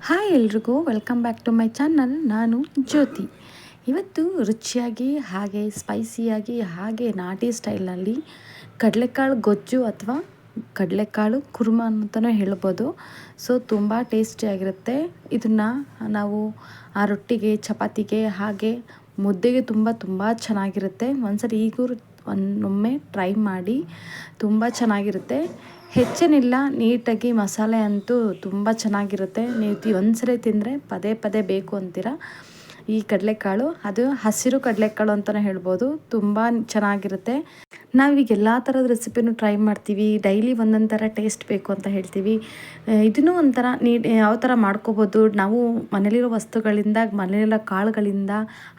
Hi ಎಲ್ರಿಗೂ welcome back to my channel. ನಾನು ಜ್ಯೋತಿ. ಇವತ್ತು ರುಚಿಯಾಗಿ ಹಾಗೆ ಸ್ಪೈಸಿಯಾಗಿ ಹಾಗೆ ನಾಟಿ ಸ್ಟೈಲ್ನಲ್ಲಿ ಕಡಲೆಕಾಳು ಗೊಜ್ಜು ಅಥವಾ ಕಡಲೆಕಾಳು ಕುರ್ಮಾ ಅಂತಲೂ ಹೇಳ್ಬೋದು. ಸೊ ತುಂಬ ಟೇಸ್ಟಿಯಾಗಿರುತ್ತೆ. ಇದನ್ನು ನಾವು ಆ ರೊಟ್ಟಿಗೆ, ಚಪಾತಿಗೆ ಹಾಗೆ ಮುದ್ದೆಗೆ ತುಂಬ ಚೆನ್ನಾಗಿರುತ್ತೆ. ಒಂದ್ಸರಿ ಈಗೂ ಒಮ್ಮೆ ಟ್ರೈ ಮಾಡಿ, ತುಂಬ ಚೆನ್ನಾಗಿರುತ್ತೆ. ಹೆಚ್ಚೇನಿಲ್ಲ, ನೀಟಾಗಿ ಮಸಾಲೆ ಅಂತೂ ತುಂಬ ಚೆನ್ನಾಗಿರುತ್ತೆ. ನೀವು ಒಂದ್ಸರಿ ತಿಂದರೆ ಪದೇ ಪದೇ ಬೇಕು ಅಂತೀರ. ಈ ಕಡಲೆಕಾಳು ಅದು ಹಸಿರು ಕಡಲೆಕಾಳು ಅಂತಲೇ ಹೇಳ್ಬೋದು. ತುಂಬ ಚೆನ್ನಾಗಿರುತ್ತೆ. ನಾವೀಗ ಎಲ್ಲ ಥರದ ರೆಸಿಪಿನೂ ಟ್ರೈ ಮಾಡ್ತೀವಿ. ಡೈಲಿ ಒಂದೊಂದು ಥರ ಟೇಸ್ಟ್ ಬೇಕು ಅಂತ ಹೇಳ್ತೀವಿ. ಇದನ್ನೂ ಒಂಥರ ಯಾವ ಥರ ಮಾಡ್ಕೋಬೋದು. ನಾವು ಮನೇಲಿರೋ ವಸ್ತುಗಳಿಂದ, ಮನೆಯಲ್ಲಿರೋ ಕಾಳುಗಳಿಂದ,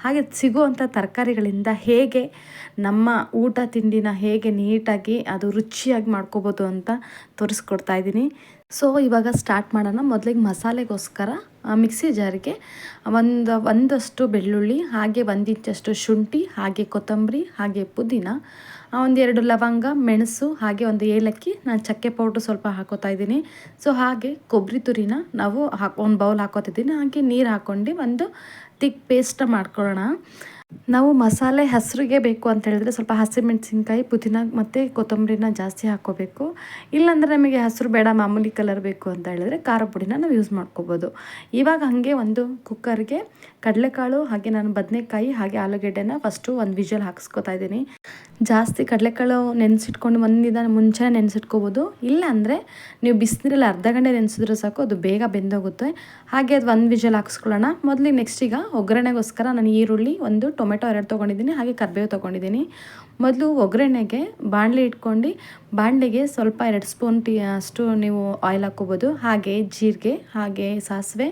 ಹಾಗೆ ಸಿಗುವಂಥ ತರಕಾರಿಗಳಿಂದ ಹೇಗೆ ನಮ್ಮ ಊಟ ತಿಂಡಿನ ಹೇಗೆ ನೀಟಾಗಿ ಅದು ರುಚಿಯಾಗಿ ಮಾಡ್ಕೋಬೋದು ಅಂತ ತೋರಿಸ್ಕೊಡ್ತಾ ಇದ್ದೀನಿ. ಸೊ ಇವಾಗ ಸ್ಟಾರ್ಟ್ ಮಾಡೋಣ. ಮೊದಲಿಗೆ ಮಸಾಲೆಗೋಸ್ಕರ ಮಿಕ್ಸಿ ಜಾರಿಗೆ ಒಂದಷ್ಟು ಬೆಳ್ಳುಳ್ಳಿ, ಹಾಗೆ 1 ಇಂಚಷ್ಟು ಶುಂಠಿ, ಹಾಗೆ ಕೊತ್ತಂಬರಿ, ಹಾಗೆ ಪುದೀನ, 1-2 ಲವಂಗ, ಮೆಣಸು, ಹಾಗೆ 1 ಏಲಕ್ಕಿ, ನಾನು ಚಕ್ಕೆ ಪೌಡ್ರು ಸ್ವಲ್ಪ ಹಾಕೋತಾ ಇದ್ದೀನಿ. ಸೊ ಹಾಗೆ ಕೊಬ್ಬರಿ ತುರಿನ ನಾವು ಒಂದು ಬೌಲ್ ಹಾಕೋತಿದ್ದೀನಿ. ಹಾಗೆ ನೀರು ಹಾಕ್ಕೊಂಡು ಒಂದು ತಿಕ್ ಪೇಸ್ಟ್ ಮಾಡ್ಕೊಳ್ಳೋಣ. ನಾವು ಮಸಾಲೆ ಹಸಿರಿಗೆ ಬೇಕು ಅಂತ ಹೇಳಿದ್ರೆ ಸ್ವಲ್ಪ ಹಸಿಮೆಣಸಿನ್ಕಾಯಿ, ಪುದೀನ ಮತ್ತು ಕೊತ್ತಂಬರಿನ ಜಾಸ್ತಿ ಹಾಕ್ಕೋಬೇಕು. ಇಲ್ಲಾಂದರೆ ನಮಗೆ ಹಸಿರು ಬೇಡ, ಮಾಮೂಲಿ ಕಲರ್ ಬೇಕು ಅಂತ ಹೇಳಿದ್ರೆ ಖಾರ ಪುಡಿನ ನಾವು ಯೂಸ್ ಮಾಡ್ಕೋಬೋದು. ಇವಾಗ ಹಾಗೆ ಒಂದು ಕುಕ್ಕರ್ಗೆ ಕಡಲೆಕಾಳು, ಹಾಗೆ ನಾನು ಬದನೆಕಾಯಿ, ಹಾಗೆ ಆಲೂಗೆಡ್ಡೆನ ಫಸ್ಟು ಒಂದು ವಿಷಲ್ ಹಾಕಿಸ್ಕೊತಾ ಇದ್ದೀನಿ. ಜಾಸ್ತಿ ಕಡಲೆಕಾಳು ನೆನೆಸಿಟ್ಕೊಂಡು ಒಂದಿನ ಮುಂಚೆ ನೆನೆಸಿಟ್ಕೋಬೋದು. ಇಲ್ಲಾಂದರೆ ನೀವು ಬಿಸಿನೀರಲ್ಲಿ ಅರ್ಧ ಗಂಟೆ ನೆನೆಸಿದ್ರೆ ಸಾಕು, ಅದು ಬೇಗ ಬೆಂದೋಗುತ್ತೆ. ಹಾಗೆ ಅದು 1 ವಿಷಲ್ ಹಾಕಿಸ್ಕೊಳ್ಳೋಣ. ಮೊದಲಿಗೆ ನೆಕ್ಸ್ಟ್ ಈಗ ಒಗ್ಗರಣೆಗೋಸ್ಕರ ನಾನು ಈರುಳ್ಳಿ, 1 ಟೊಮೆಟೊ 2 ತೊಗೊಂಡಿದ್ದೀನಿ, ಹಾಗೆ ಕರಿಬೇವು ತೊಗೊಂಡಿದ್ದೀನಿ. ಮೊದಲು ಒಗ್ಗರಣೆಗೆ ಬಾಣಲೆ ಇಟ್ಕೊಂಡು, ಬಾಣಲೆಗೆ ಸ್ವಲ್ಪ 2 ಸ್ಪೂನ್ ಅಷ್ಟು ನೀವು ಆಯಿಲ್ ಹಾಕ್ಕೋಬೋದು. ಹಾಗೆ ಜೀರಿಗೆ, ಹಾಗೆ ಸಾಸಿವೆ,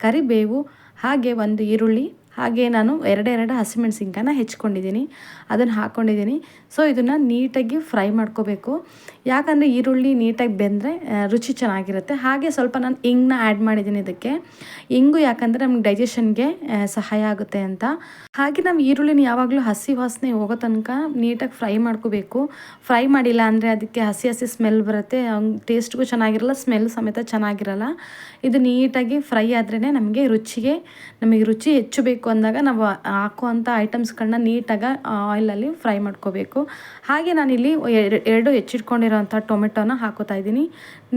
ಕರಿಬೇವು, ಹಾಗೆ 1 ಈರುಳ್ಳಿ, ಹಾಗೆ ನಾನು 2 ಹಸಿಮೆಣಸಿನ್ಕಾಯಿನ ಹೆಚ್ಕೊಂಡಿದ್ದೀನಿ, ಅದನ್ನು ಹಾಕ್ಕೊಂಡಿದ್ದೀನಿ. ಸೊ ಇದನ್ನು ನೀಟಾಗಿ ಫ್ರೈ ಮಾಡ್ಕೋಬೇಕು. ಯಾಕಂದರೆ ಈರುಳ್ಳಿ ನೀಟಾಗಿ ಬೆಂದರೆ ರುಚಿ ಚೆನ್ನಾಗಿರುತ್ತೆ. ಹಾಗೆ ಸ್ವಲ್ಪ ನಾನು ಇಂಗನ್ನ ಆ್ಯಡ್ ಮಾಡಿದ್ದೀನಿ ಇದಕ್ಕೆ. ಇಂಗು ಯಾಕಂದರೆ ನಮ್ಗೆ ಡೈಜೆಷನ್ಗೆ ಸಹಾಯ ಆಗುತ್ತೆ ಅಂತ. ಹಾಗೆ ನಾವು ಈರುಳ್ಳಿನ ಯಾವಾಗಲೂ ಹಸಿ ವಾಸನೆ ಹೋಗೋ ತನಕ ನೀಟಾಗಿ ಫ್ರೈ ಮಾಡ್ಕೋಬೇಕು. ಫ್ರೈ ಮಾಡಿಲ್ಲ ಅಂದರೆ ಅದಕ್ಕೆ ಹಸಿ ಸ್ಮೆಲ್ ಬರುತ್ತೆ, ಟೇಸ್ಟ್ಗೂ ಚೆನ್ನಾಗಿರಲ್ಲ, ಸ್ಮೆಲ್ ಸಮೇತ ಚೆನ್ನಾಗಿರಲ್ಲ. ಇದು ನೀಟಾಗಿ ಫ್ರೈ ಆದ್ರೇ ನಮಗೆ ರುಚಿ ಹೆಚ್ಚು ಬೇಕು ಅಂದಾಗ ನಾವು ಹಾಕುವಂಥ ಐಟಮ್ಸ್ಗಳನ್ನ ನೀಟಾಗಿ ಆಯಿಲಲ್ಲಿ ಫ್ರೈ ಮಾಡ್ಕೋಬೇಕು. ಹಾಗೆ ನಾನಿಲ್ಲಿ 2 ಹೆಚ್ಚಿಟ್ಕೊಂಡಿರೋಂಥ ಟೊಮೆಟೊನ ಹಾಕೋತಾ ಇದ್ದೀನಿ.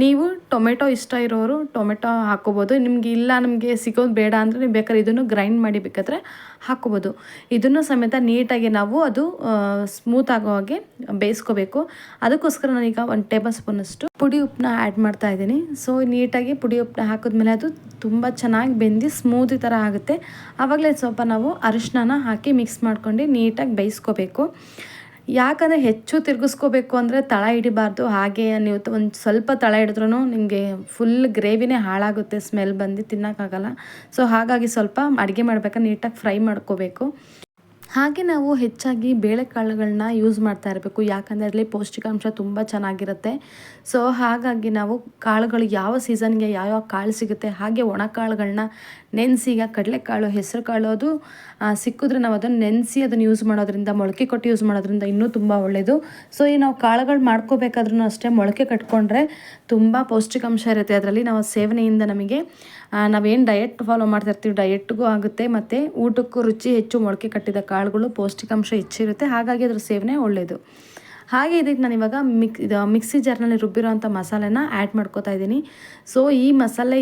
ನೀವು ಟೊಮೆಟೊ ಇಷ್ಟ ಇರೋರು ಟೊಮೆಟೊ ಹಾಕೋಬೋದು. ನಮಗೆ ಸಿಗೋದು ಬೇಡ ಅಂದರೆ ನೀವು ಬೇಕಾದ್ರೆ ಇದನ್ನು ಗ್ರೈಂಡ್ ಮಾಡಿ ಬೇಕಾದರೆ ಹಾಕೋಬೋದು. ಇದನ್ನು ಸಮೇತ ನೀಟಾಗಿ ನಾವು ಅದು ಸ್ಮೂತ್ ಆಗೋ ಹಾಗೆ ಬೇಯಿಸ್ಕೋಬೇಕು. ಅದಕ್ಕೋಸ್ಕರ ನಾನೀಗ 1 ಟೇಬಲ್ ಸ್ಪೂನಷ್ಟು ಪುಡಿ ಉಪ್ಪನ್ನ ಆ್ಯಡ್ ಮಾಡ್ತಾ ಇದ್ದೀನಿ. ಸೊ ನೀಟಾಗಿ ಪುಡಿ ಉಪ್ಪನ್ನ ಹಾಕಿದ್ಮೇಲೆ ಅದು ತುಂಬ ಚೆನ್ನಾಗಿ ಬೆಂದು ಸ್ಮೂತಿ ಥರ ಆಗುತ್ತೆ. ಆವಾಗಲೇ ಸ್ವಲ್ಪ ನಾವು ಅರಿಶಿನ ಹಾಕಿ ಮಿಕ್ಸ್ ಮಾಡ್ಕೊಂಡು ನೀಟಾಗಿ ಬೇಯಿಸ್ಕೋಬೇಕು. ಯಾಕಂದರೆ ಹೆಚ್ಚು ತಿರುಗಿಸ್ಕೋಬೇಕು ಅಂದರೆ ತಳ ಹಿಡಿಬಾರ್ದು. ಹಾಗೆ ನೀವು ಒಂದು ಸ್ವಲ್ಪ ತಳ ಹಿಡಿದ್ರೂ ನಿಮಗೆ ಫುಲ್ ಗ್ರೇವಿನೇ ಹಾಳಾಗುತ್ತೆ, ಸ್ಮೆಲ್ ಬಂದು ತಿನ್ನೋಕ್ಕಾಗಲ್ಲ. ಸೊ ಹಾಗಾಗಿ ಸ್ವಲ್ಪ ಅಡುಗೆ ಮಾಡ್ಬೇಕಾದ್ರೆ ನೀಟಾಗಿ ಫ್ರೈ ಮಾಡ್ಕೋಬೇಕು. ಹಾಗೆ ನಾವು ಹೆಚ್ಚಾಗಿ ಬೇಳೆಕಾಳುಗಳನ್ನ ಯೂಸ್ ಮಾಡ್ತಾ ಇರಬೇಕು. ಯಾಕಂದರೆ ಅದರಲ್ಲಿ ಪೌಷ್ಟಿಕಾಂಶ ತುಂಬ ಚೆನ್ನಾಗಿರುತ್ತೆ. ಸೊ ಹಾಗಾಗಿ ನಾವು ಕಾಳುಗಳು ಯಾವ ಸೀಸನ್ಗೆ ಯಾವ್ಯಾವ ಕಾಳು ಸಿಗುತ್ತೆ, ಹಾಗೆ ಒಣ ಕಾಳುಗಳನ್ನ ನೆನೆಸಿ, ಈಗ ಕಡಲೆಕಾಳು, ಹೆಸರು ಕಾಳು ಅದು ಸಿಕ್ಕಿದ್ರೆ ನಾವು ಅದನ್ನು ನೆನೆಸಿ ಅದನ್ನು ಯೂಸ್ ಮಾಡೋದ್ರಿಂದ, ಮೊಳಕೆ ಕೊಟ್ಟು ಯೂಸ್ ಮಾಡೋದ್ರಿಂದ ಇನ್ನೂ ತುಂಬ ಒಳ್ಳೆಯದು. ಸೊ ಈ ನಾವು ಕಾಳುಗಳು ಮಾಡ್ಕೋಬೇಕಾದ್ರೂ ಅಷ್ಟೇ ಮೊಳಕೆ ಕಟ್ಕೊಂಡ್ರೆ ತುಂಬ ಪೌಷ್ಟಿಕಾಂಶ ಇರುತ್ತೆ ಅದರಲ್ಲಿ. ನಾವು ಸೇವನೆಯಿಂದ ನಮಗೆ ನಾವೇನು ಡಯಟ್ ಫಾಲೋ ಮಾಡ್ತಾಯಿರ್ತೀವಿ, ಡಯಟ್ಗೂ ಆಗುತ್ತೆ, ಮತ್ತು ಊಟಕ್ಕೂ ರುಚಿ ಹೆಚ್ಚು. ಮೊಳಕೆ ಕಟ್ಟಿದ ಕಾಳುಗಳು ಪೌಷ್ಟಿಕಾಂಶ ಹೆಚ್ಚಿರುತ್ತೆ, ಹಾಗಾಗಿ ಅದ್ರ ಸೇವನೆ ಒಳ್ಳೆಯದು. ಹಾಗೆ ಇದಕ್ಕೆ ನಾನು ಇವಾಗ ಮಿಕ್ಸಿ ಜಾರ್ನಲ್ಲಿ ರುಬ್ಬಿರೋಂಥ ಮಸಾಲೆನ ಆ್ಯಡ್ ಮಾಡ್ಕೋತಾ ಇದ್ದೀನಿ. ಸೊ ಈ ಮಸಾಲೆ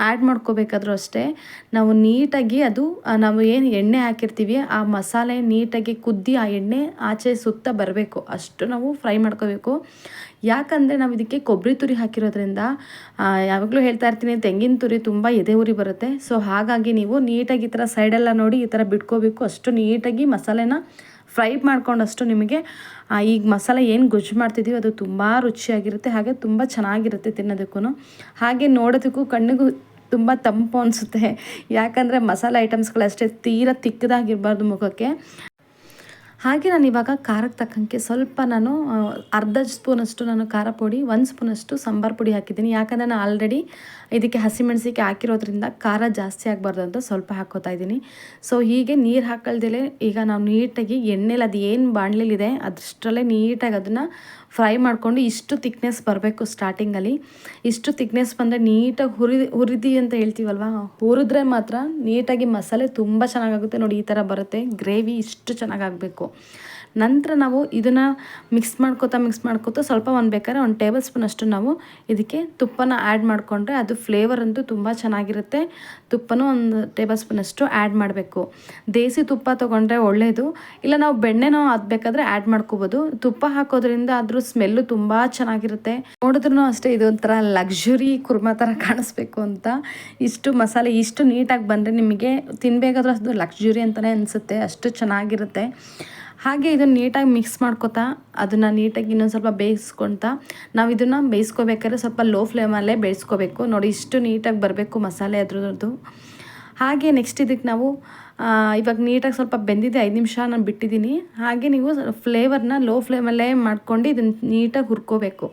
ಆ್ಯಡ್ ಮಾಡ್ಕೋಬೇಕಾದ್ರೂ ಅಷ್ಟೇ ನಾವು ನೀಟಾಗಿ ನಾವು ಏನು ಎಣ್ಣೆ ಹಾಕಿರ್ತೀವಿ ಆ ಮಸಾಲೆ ನೀಟಾಗಿ ಕುದ್ದಿ ಆ ಎಣ್ಣೆ ಆಚೆ ಸುತ್ತ ಬರಬೇಕು, ಅಷ್ಟು ನಾವು ಫ್ರೈ ಮಾಡ್ಕೋಬೇಕು. ಯಾಕಂದರೆ ನಾವು ಇದಕ್ಕೆ ಕೊಬ್ಬರಿ ತುರಿ ಹಾಕಿರೋದ್ರಿಂದ, ಯಾವಾಗಲೂ ಹೇಳ್ತಾ ಇರ್ತೀನಿ, ತೆಂಗಿನ ತುರಿ ತುಂಬ ಎದೆ ಉರಿ ಬರುತ್ತೆ. ಸೊ ಹಾಗಾಗಿ ನೀವು ನೀಟಾಗಿ ಈ ಥರ ಸೈಡೆಲ್ಲ ನೋಡಿ ಈ ಥರ ಬಿಟ್ಕೋಬೇಕು. ಅಷ್ಟು ನೀಟಾಗಿ ಮಸಾಲೆನ ಫ್ರೈ ಮಾಡ್ಕೊಂಡಷ್ಟು ನಿಮಗೆ ಈಗ ಮಸಾಲೆ ಏನು ಗೊಜ್ಜು ಮಾಡ್ತಿದ್ದೀವಿ ಅದು ತುಂಬ ರುಚಿಯಾಗಿರುತ್ತೆ, ಹಾಗೆ ತುಂಬ ಚೆನ್ನಾಗಿರುತ್ತೆ ತಿನ್ನೋದಕ್ಕೂ. ಹಾಗೆ ನೋಡೋದಕ್ಕೂ ಕಣ್ಣಿಗೂ ತುಂಬ ತಂಪು ಅನಿಸುತ್ತೆ. ಯಾಕಂದರೆ ಮಸಾಲೆ ಐಟಮ್ಸ್ಗಳಷ್ಟೇ ತೀರಾ ತಿಕ್ಕದಾಗಿರಬಾರ್ದು ಮುಖಕ್ಕೆ. ಹಾಗೆ ನಾನು ಇವಾಗ ಖಾರಕ್ಕೆ ತಕ್ಕಂಗೆ ಸ್ವಲ್ಪ ನಾನು ಅರ್ಧ ಸ್ಪೂನಷ್ಟು ನಾನು ಖಾರ ಪುಡಿ, 1 ಸ್ಪೂನಷ್ಟು ಸಾಂಬಾರು ಪುಡಿ ಹಾಕಿದ್ದೀನಿ. ಯಾಕಂದರೆ ನಾನು ಆಲ್ರೆಡಿ ಇದಕ್ಕೆ ಹಸಿಮೆಣಸಿಗೆ ಹಾಕಿರೋದ್ರಿಂದ ಖಾರ ಜಾಸ್ತಿ ಆಗಬಾರ್ದು ಅಂತ ಸ್ವಲ್ಪ ಹಾಕ್ಕೋತಾ ಇದ್ದೀನಿ. ಸೊ ಹೀಗೆ ನೀರು ಹಾಕಲ್ದೇ ಈಗ ನಾವು ನೀಟಾಗಿ ಎಣ್ಣೆಲಿ ಅದು ಏನು ಬಾಣಲೆಲಿದೆ ಅದಷ್ಟರಲ್ಲೇ ನೀಟಾಗಿ ಅದನ್ನು ಫ್ರೈ ಮಾಡಿಕೊಂಡು ಇಷ್ಟು ತಿಕ್ನೆಸ್ ಬರಬೇಕು ಸ್ಟಾರ್ಟಿಂಗಲ್ಲಿ. ಇಷ್ಟು ತಿಕ್ನೆಸ್ ಬಂದರೆ ನೀಟಾಗಿ ಹುರಿದಿ ಅಂತ ಹೇಳ್ತೀವಲ್ವ, ಹುರಿದ್ರೆ ಮಾತ್ರ ನೀಟಾಗಿ ಮಸಾಲೆ ತುಂಬ ಚೆನ್ನಾಗಾಗುತ್ತೆ. ನೋಡಿ ಈ ಥರ ಬರುತ್ತೆ. ಗ್ರೇವಿ ಇಷ್ಟು ಚೆನ್ನಾಗಾಗಬೇಕು. ನಂತರ ನಾವು ಇದನ್ನು ಮಿಕ್ಸ್ ಮಾಡ್ಕೋತಾ ಸ್ವಲ್ಪ ಬೇಕಾದ್ರೆ 1 ಟೇಬಲ್ ಸ್ಪೂನ್ ಅಷ್ಟು ನಾವು ಇದಕ್ಕೆ ತುಪ್ಪನ ಆ್ಯಡ್ ಮಾಡಿಕೊಂಡ್ರೆ ಅದು ಫ್ಲೇವರ್ ಅಂತೂ ತುಂಬ ಚೆನ್ನಾಗಿರುತ್ತೆ. ತುಪ್ಪನೂ 1 ಟೇಬಲ್ ಸ್ಪೂನ್ ಅಷ್ಟು ಆ್ಯಡ್ ಮಾಡಬೇಕು. ದೇಸಿ ತುಪ್ಪ ತೊಗೊಂಡ್ರೆ ಒಳ್ಳೆಯದು, ಇಲ್ಲ ನಾವು ಬೆಣ್ಣೆನೋ ಅದು ಬೇಕಾದರೆ ಆ್ಯಡ್ ಮಾಡ್ಕೋಬೋದು. ತುಪ್ಪ ಹಾಕೋದ್ರಿಂದ ಅದ್ರ ಸ್ಮೆಲ್ಲು ತುಂಬ ಚೆನ್ನಾಗಿರುತ್ತೆ. ನೋಡಿದ್ರೂ ಅಷ್ಟೇ ಇದೊಂಥರ ಲಕ್ಸುರಿ ಕುರ್ಮಾ ಥರ ಕಾಣಿಸ್ಬೇಕು ಅಂತ. ಇಷ್ಟು ಮಸಾಲೆ ಇಷ್ಟು ನೀಟಾಗಿ ಬಂದರೆ ನಿಮಗೆ ತಿನ್ನಬೇಕಾದ್ರೂ ಅದು ಲಕ್ಸುರಿ ಅಂತಲೇ ಅನಿಸುತ್ತೆ, ಅಷ್ಟು ಚೆನ್ನಾಗಿರುತ್ತೆ. ಹಾಗೆ ಇದನ್ನು ನೀಟಾಗಿ ಮಿಕ್ಸ್ ಮಾಡ್ಕೊತಾ ಅದನ್ನು ನೀಟಾಗಿ ಇನ್ನೊಂದು ಸ್ವಲ್ಪ ಬೇಯಿಸ್ಕೊತಾ ನಾವು ಇದನ್ನು ಬೇಯಿಸ್ಕೋಬೇಕಾದ್ರೆ ಸ್ವಲ್ಪ ಲೋ ಫ್ಲೇಮಲ್ಲೇ ಬೇಯಿಸ್ಕೋಬೇಕು. ನೋಡಿ ಇಷ್ಟು ನೀಟಾಗಿ ಬರಬೇಕು ಮಸಾಲೆ ಅದ್ರದ್ದು. ಹಾಗೆ ನೆಕ್ಸ್ಟ್ ಇದಕ್ಕೆ ನಾವು ಇವಾಗ ನೀಟಾಗಿ ಸ್ವಲ್ಪ ಬೆಂದಿದೆ, 5 ನಿಮಿಷ ನಾನು ಬಿಟ್ಟಿದ್ದೀನಿ. ಹಾಗೆ ನೀವು ಫ್ಲೇವರ್ನ ಲೋ ಫ್ಲೇಮಲ್ಲೇ ಮಾಡ್ಕೊಂಡು ಇದನ್ನು ನೀಟಾಗಿ ಹುರ್ಕೋಬೇಕು.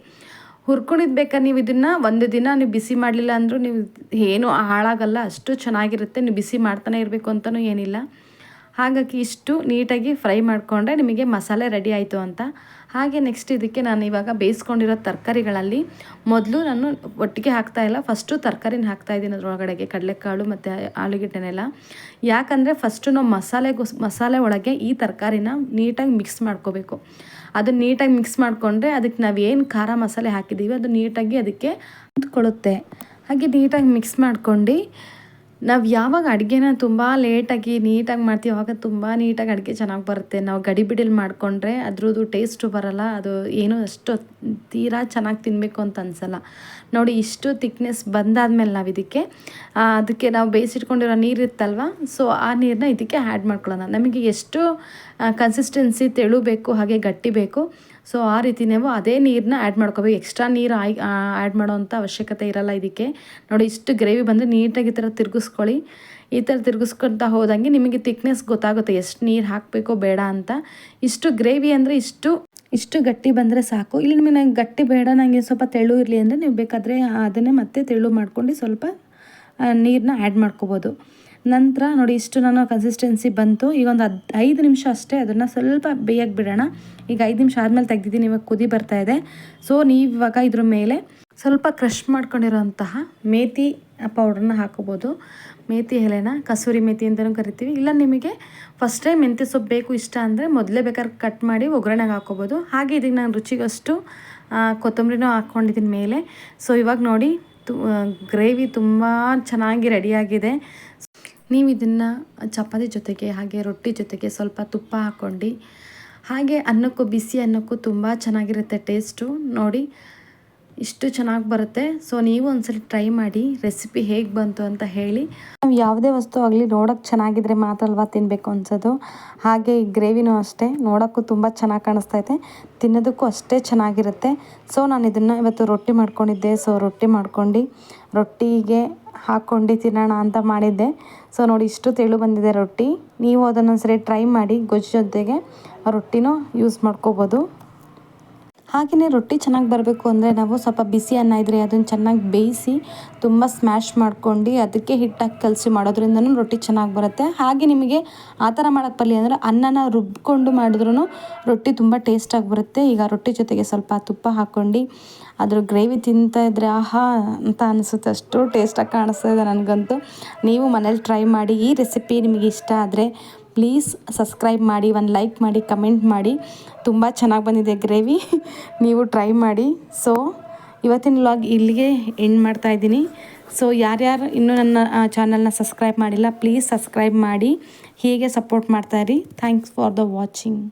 ಹುರ್ಕೊಂಡಿದ್ದು ನೀವು ಇದನ್ನು 1 ದಿನ ನೀವು ಬಿಸಿ ಮಾಡಲಿಲ್ಲ ಅಂದರೂ ನೀವು ಏನೂ ಹಾಳಾಗಲ್ಲ, ಅಷ್ಟು ಚೆನ್ನಾಗಿರುತ್ತೆ. ನೀವು ಬಿಸಿ ಮಾಡ್ತಾನೆ ಇರಬೇಕು ಅಂತಲೂ ಏನಿಲ್ಲ. ಹಾಗಾಗಿ ಇಷ್ಟು ನೀಟಾಗಿ ಫ್ರೈ ಮಾಡಿಕೊಂಡ್ರೆ ನಿಮಗೆ ಮಸಾಲೆ ರೆಡಿ ಆಯಿತು ಅಂತ. ಹಾಗೆ ನೆಕ್ಸ್ಟ್ ಇದಕ್ಕೆ ನಾನು ಇವಾಗ ಬೇಯಿಸ್ಕೊಂಡಿರೋ ತರಕಾರಿಗಳಲ್ಲಿ ಮೊದಲು ನಾನು ಒಟ್ಟಿಗೆ ಹಾಕ್ತಾಯಿಲ್ಲ, ಫಸ್ಟು ತರಕಾರಿನ ಹಾಕ್ತಾಯಿದ್ದೀನಿ ಅದರೊಳಗಡೆಗೆ, ಕಡಲೆಕಾಳು ಮತ್ತು ಆಲೂಗೆಡ್ಡೆನೆಲ್ಲ. ಯಾಕಂದರೆ ಫಸ್ಟು ನಾವು ಮಸಾಲೆ ಒಳಗೆ ಈ ತರಕಾರಿನ ನೀಟಾಗಿ ಮಿಕ್ಸ್ ಮಾಡ್ಕೋಬೇಕು. ಅದನ್ನು ನೀಟಾಗಿ ಮಿಕ್ಸ್ ಮಾಡಿಕೊಂಡ್ರೆ ಅದಕ್ಕೆ ನಾವು ಏನು ಖಾರ ಮಸಾಲೆ ಹಾಕಿದ್ದೀವಿ ಅದು ನೀಟಾಗಿ ಅದಕ್ಕೆ ಅಂದ್ಕೊಳ್ಳುತ್ತೆ. ಹಾಗೆ ನೀಟಾಗಿ ಮಿಕ್ಸ್ ಮಾಡ್ಕೊಂಡು ನಾವು ಯಾವಾಗ ಅಡುಗೆನ ತುಂಬ ಲೇಟಾಗಿ ನೀಟಾಗಿ ಮಾಡ್ತೀವಿ ಆವಾಗ ತುಂಬ ನೀಟಾಗಿ ಅಡುಗೆ ಚೆನ್ನಾಗಿ ಬರುತ್ತೆ. ನಾವು ಗಡಿಬಿಡಿಲಿ ಮಾಡಿಕೊಂಡ್ರೆ ಅದ್ರದ್ದು ಟೇಸ್ಟು ಬರೋಲ್ಲ, ಅದು ಏನೋ ಅಷ್ಟು ತೀರಾ ಚೆನ್ನಾಗಿ ತಿನ್ನಬೇಕು ಅಂತ ಅನಿಸಲ್ಲ. ನೋಡಿ ಇಷ್ಟು ತಿಕ್ನೆಸ್ ಬಂದಾದ್ಮೇಲೆ ನಾವು ಅದಕ್ಕೆ ನಾವು ಬೇಯಿಸಿಟ್ಕೊಂಡಿರೋ ನೀರು ಇತ್ತಲ್ವ, ಸೊ ಆ ನೀರನ್ನ ಇದಕ್ಕೆ ಆ್ಯಡ್ ಮಾಡ್ಕೊಳ್ಳೋಣ. ನಮಗೆ ಎಷ್ಟು ಕನ್ಸಿಸ್ಟೆನ್ಸಿ ತೆಳು ಬೇಕು ಹಾಗೆ ಗಟ್ಟಿ ಬೇಕು, ಸೊ ಆ ರೀತಿ ನಾವು ಅದೇ ನೀರನ್ನ ಆ್ಯಡ್ ಮಾಡ್ಕೋಬೇಕು. ಎಕ್ಸ್ಟ್ರಾ ನೀರು ಆ್ಯಡ್ ಮಾಡೋವಂಥ ಅವಶ್ಯಕತೆ ಇರಲ್ಲ ಇದಕ್ಕೆ. ನೋಡಿ ಇಷ್ಟು ಗ್ರೇವಿ ಬಂದರೆ ನೀಟಾಗಿ ಈ ಥರ ತಿರುಗಿಸ್ಕೊಳ್ಳಿ. ಈ ಥರ ತಿರುಗಿಸ್ಕೊಳ್ತಾ ಹೋದಂಗೆ ನಿಮಗೆ ತಿಕ್ನೆಸ್ ಗೊತ್ತಾಗುತ್ತೆ ಎಷ್ಟು ನೀರು ಹಾಕಬೇಕೋ ಬೇಡ ಅಂತ. ಇಷ್ಟು ಗ್ರೇವಿ ಅಂದರೆ ಇಷ್ಟು ಗಟ್ಟಿ ಬಂದರೆ ಸಾಕು. ಇಲ್ಲಿ ನಿಮಗೆ ನಂಗೆ ಗಟ್ಟಿ ಬೇಡ, ನನಗೆ ಸ್ವಲ್ಪ ತೆಳು ಇರಲಿ ಅಂದರೆ ನೀವು ಬೇಕಾದರೆ ಅದನ್ನೇ ಮತ್ತೆ ತೆಳು ಮಾಡ್ಕೊಂಡು ಸ್ವಲ್ಪ ನೀರನ್ನ ಆ್ಯಡ್ ಮಾಡ್ಕೋಬೋದು. ನಂತರ ನೋಡಿ ಇಷ್ಟು ನಾನು ಕನ್ಸಿಸ್ಟೆನ್ಸಿ ಬಂತು. ಈಗ ಒಂದು 5 ನಿಮಿಷ ಅಷ್ಟೇ ಅದನ್ನು ಸ್ವಲ್ಪ ಬೇಯಕ್ಕೆ ಬಿಡೋಣ. ಈಗ 5 ನಿಮಿಷ ಆದಮೇಲೆ ತೆಗ್ದಿದ್ದೀನಿ, ಇವಾಗ ಕುದಿ ಬರ್ತಾಯಿದೆ. ಸೊ ನೀವು ಇವಾಗ ಇದ್ರ ಮೇಲೆ ಸ್ವಲ್ಪ ಕ್ರಷ್ ಮಾಡ್ಕೊಂಡಿರೋಂತಹ ಮೇಥಿ ಪೌಡ್ರನ್ನ ಹಾಕೋಬೋದು. ಮೇಥಿ ಎಲೆನ ಕಸೂರಿ ಮೇಥಿ ಅಂತಲೂ ಕರಿತೀವಿ. ಇಲ್ಲ ನಿಮಗೆ ಫಸ್ಟ್ ಟೈಮ್ ಮೆಂತ್ಯ ಸೊಪ್ಪು ಬೇಕು ಇಷ್ಟ ಅಂದರೆ ಮೊದಲೇ ಬೇಕಾದ್ರೆ ಕಟ್ ಮಾಡಿ ಒಗ್ಗರಣೆಗೆ ಹಾಕೋಬೋದು. ಹಾಗೆ ಇದಕ್ಕೆ ನಾನು ರುಚಿಗಷ್ಟು ಕೊತ್ತಂಬರಿನೂ ಹಾಕ್ಕೊಂಡಿದ್ದೀನಿ ಮೇಲೆ. ಸೊ ಇವಾಗ ನೋಡಿ ಗ್ರೇವಿ ತುಂಬ ಚೆನ್ನಾಗಿ ರೆಡಿಯಾಗಿದೆ. ನೀವು ಇದನ್ನು ಚಪಾತಿ ಜೊತೆಗೆ ಹಾಗೆ ರೊಟ್ಟಿ ಜೊತೆಗೆ ಸ್ವಲ್ಪ ತುಪ್ಪ ಹಾಕ್ಕೊಂಡು ಹಾಗೆ ಅನ್ನಕ್ಕೂ ಬಿಸಿ ಅನ್ನಕ್ಕೂ ತುಂಬ ಚೆನ್ನಾಗಿರುತ್ತೆ ಟೇಸ್ಟು. ನೋಡಿ ಇಷ್ಟು ಚೆನ್ನಾಗಿ ಬರುತ್ತೆ. ಸೊ ನೀವು ಒಂದ್ಸಲ ಟ್ರೈ ಮಾಡಿ, ರೆಸಿಪಿ ಹೇಗೆ ಬಂತು ಅಂತ ಹೇಳಿ. ನಾವು ಯಾವುದೇ ವಸ್ತು ಆಗಲಿ ನೋಡೋಕ್ಕೆ ಚೆನ್ನಾಗಿದ್ರೆ ಮಾತ್ರಲ್ವ ತಿನ್ನಬೇಕು ಅನ್ಸೋದು. ಹಾಗೆ ಈ ಗ್ರೇವಿನೂ ಅಷ್ಟೇ ನೋಡೋಕ್ಕೂ ತುಂಬ ಚೆನ್ನಾಗಿ ಕಾಣಿಸ್ತೈತೆ, ತಿನ್ನೋದಕ್ಕೂ ಅಷ್ಟೇ ಚೆನ್ನಾಗಿರುತ್ತೆ. ಸೊ ನಾನು ಇದನ್ನು ಇವತ್ತು ರೊಟ್ಟಿ ಮಾಡ್ಕೊಂಡಿದ್ದೆ. ಸೊ ರೊಟ್ಟಿ ಮಾಡ್ಕೊಂಡು ರೊಟ್ಟಿಗೆ ಹಾಕ್ಕೊಂಡು ತಿನ್ನೋಣ ಅಂತ ಮಾಡಿದ್ದೆ. ಸೊ ನೋಡಿ ಇಷ್ಟು ತೆಳು ಬಂದಿದೆ ರೊಟ್ಟಿ. ನೀವು ಅದನ್ನು ಸರಿ ಟ್ರೈ ಮಾಡಿ, ಗೊಜ್ಜು ಜೊತೆಗೆ ರೊಟ್ಟಿನೂ ಯೂಸ್ ಮಾಡ್ಕೋಬೋದು. ಹಾಗೆಯೇ ರೊಟ್ಟಿ ಚೆನ್ನಾಗಿ ಬರಬೇಕು ಅಂದರೆ ನಾವು ಸ್ವಲ್ಪ ಬಿಸಿ ಅನ್ನ ಇದ್ದರೆ ಅದನ್ನು ಚೆನ್ನಾಗಿ ಬೇಯಿಸಿ ತುಂಬ ಸ್ಮ್ಯಾಶ್ ಮಾಡ್ಕೊಂಡು ಅದಕ್ಕೆ ಹಿಟ್ಟಾಗಿ ಕಲಸಿ ಮಾಡೋದ್ರಿಂದನೂ ರೊಟ್ಟಿ ಚೆನ್ನಾಗಿ ಬರುತ್ತೆ. ಹಾಗೆ ನಿಮಗೆ ಆ ಥರ ಮಾಡೋಕ್ಕೆ ಬರಲಿ ಅಂದರೆ ಅನ್ನನ ರುಬ್ಕೊಂಡು ಮಾಡಿದ್ರೂ ರೊಟ್ಟಿ ತುಂಬ ಟೇಸ್ಟಾಗಿ ಬರುತ್ತೆ. ಈಗ ರೊಟ್ಟಿ ಜೊತೆಗೆ ಸ್ವಲ್ಪ ತುಪ್ಪ ಹಾಕ್ಕೊಂಡು ಅದ್ರ ಗ್ರೇವಿ ತಿಂತಾ ಇದ್ದರೆ ಆಹಾ ಅಂತ ಅನಿಸುತ್ತೆ, ಅಷ್ಟು ಟೇಸ್ಟಾಗಿ ಕಾಣಿಸ್ತಾ ಇದೆ ನನಗಂತೂ. ನೀವು ಮನೇಲಿ ಟ್ರೈ ಮಾಡಿ. ಈ ರೆಸಿಪಿ ನಿಮಗೆ ಇಷ್ಟ ಆದರೆ ಪ್ಲೀಸ್ ಸಬ್ಸ್ಕ್ರೈಬ್ ಮಾಡಿ, ಒಂದು ಲೈಕ್ ಮಾಡಿ, ಕಮೆಂಟ್ ಮಾಡಿ. ತುಂಬ ಚೆನ್ನಾಗಿ ಬಂದಿದೆ ಗ್ರೇವಿ, ನೀವು ಟ್ರೈ ಮಾಡಿ. ಸೊ ಇವತ್ತಿನ ವ್ಲಾಗ್ ಇಲ್ಲಿಗೆ ಎಂಡ್ ಮಾಡ್ತಾಯಿದ್ದೀನಿ. ಸೊ ಯಾರ್ಯಾರು ಇನ್ನೂ ನನ್ನ ಚಾನಲ್ನ ಸಬ್ಸ್ಕ್ರೈಬ್ ಮಾಡಿಲ್ಲ ಪ್ಲೀಸ್ ಸಬ್ಸ್ಕ್ರೈಬ್ ಮಾಡಿ, ಹೀಗೆ ಸಪೋರ್ಟ್ ಮಾಡ್ತಾಯಿರಿ. Thanks for the watching.